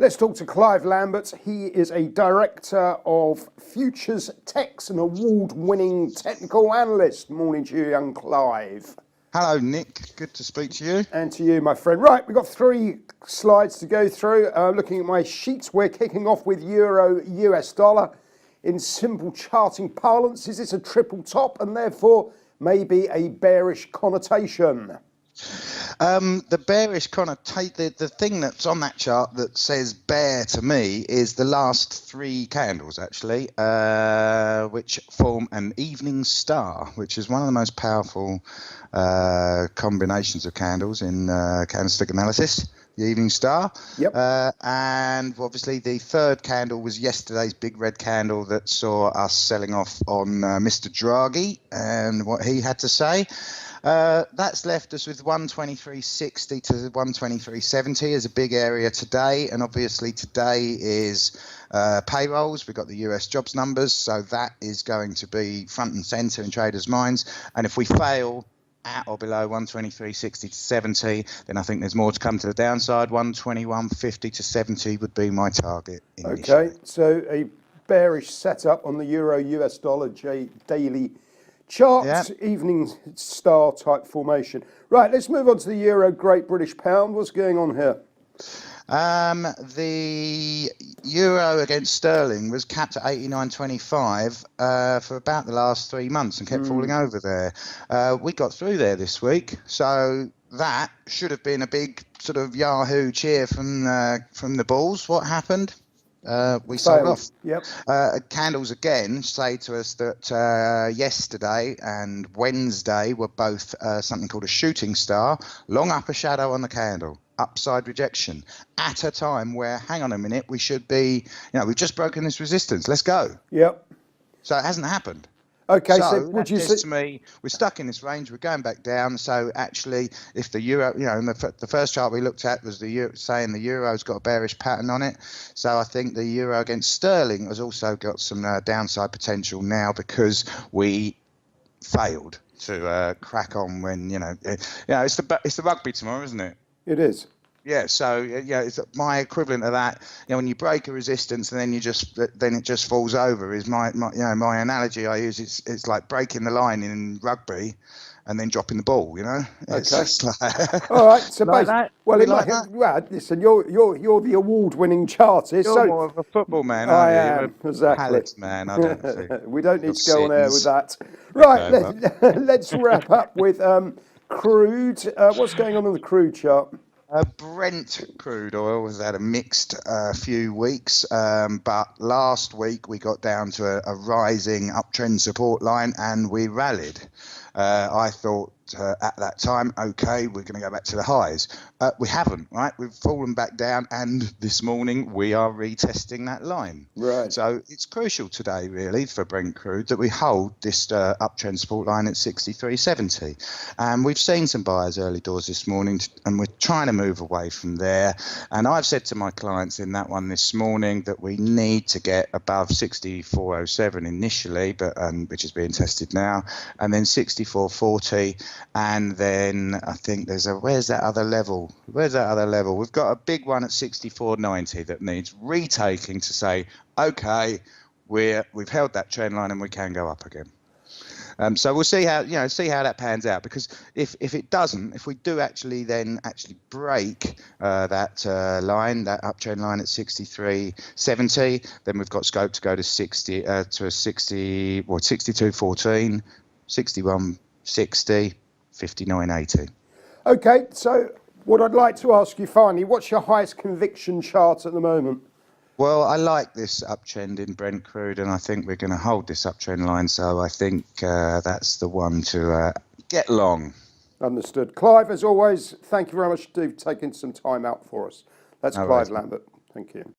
Let's talk to Clive Lambert. He is a director of FuturesTechs, an award-winning technical analyst. Morning to you, young Clive. Hello, Nick. Good to speak to you. And to you, my friend. Right, we've got 3 slides to go through. Looking at my sheets, we're kicking off with Euro US dollar. In simple charting parlance, is this a triple top and therefore maybe a bearish connotation? The bearish connotation, the thing that's on that chart that says bear to me is the last 3 candles, actually, which form an evening star, which is one of the most powerful combinations of candles in candlestick analysis. The evening star. Yep. And obviously the 3rd candle was yesterday's big red candle that saw us selling off on Mr. Draghi and what he had to say. That's left us with 123.60 to 123.70 as a big area today, and obviously today is payrolls. We've got the US jobs numbers, so that is going to be front and centre in traders' minds. And if we fail at or below 123.60 to 70, then I think there's more to come to the downside. 121.50 to 70 would be my target initially. Okay, so a bearish setup on the Euro US dollar daily chart, Yep. Evening star type formation. Right, let's move on to the Euro Great British Pound. What's going on here? The euro against sterling was capped at 89.25 for about the last 3 months and kept falling over there. We got through there this week, so that should have been a big sort of Yahoo cheer from the bulls. What happened? We sold off. Yep. Candles again say to us that yesterday and Wednesday were both something called a shooting star, long upper shadow on the candle, upside rejection at a time where, hang on a minute, we should be, we've just broken this resistance. Let's go. Yep. So it hasn't happened. Okay, so would you that say says to me, we're stuck in this range, we're going back down. So actually, if the euro, in the first chart we looked at was the euro, saying the euro's got a bearish pattern on it. So I think the euro against sterling has also got some downside potential now because we failed to crack on when it's the rugby tomorrow, isn't it? It is. Yeah, so it's my equivalent of that. When you break a resistance and then it just falls over is my analogy I use. It's like breaking the line in rugby and then dropping the ball. It's Okay. just like all right. So like basically, that. well, listen, you're the award-winning chartist. You're more of a football man, aren't you? I am, exactly. Palace man, I don't think. We don't need to go on air with that. Right, Okay, let's wrap up with crude. What's going on the crude chart? Brent Crude Oil has had a mixed few weeks, but last week we got down to a rising uptrend support line and we rallied. I thought at that time, okay, we're going to go back to the highs. We haven't, right? We've fallen back down, and this morning we are retesting that line. Right. So it's crucial today, really, for Brent Crude that we hold this uptrend support line at 63.70. And we've seen some buyers early doors this morning, and we're trying to move away from there. And I've said to my clients in that one this morning that we need to get above 64.07 initially, which is being tested now, and then 64.40. And then I think where's that other level? We've got a big one at 64.90 that needs retaking to say, okay, we've held that trend line and we can go up again. So we'll see how that pans out, because if it doesn't, if we do actually break that line, that uptrend line at 63.70, then we've got scope to go to 62.14, 61.60. 59.80. Okay, so what I'd like to ask you finally, what's your highest conviction chart at the moment? Well, I like this uptrend in Brent Crude, and I think we're going to hold this uptrend line. So I think that's the one to get long. Understood. Clive, as always, thank you very much for taking some time out for us. That's Clive Lambert. Thank you.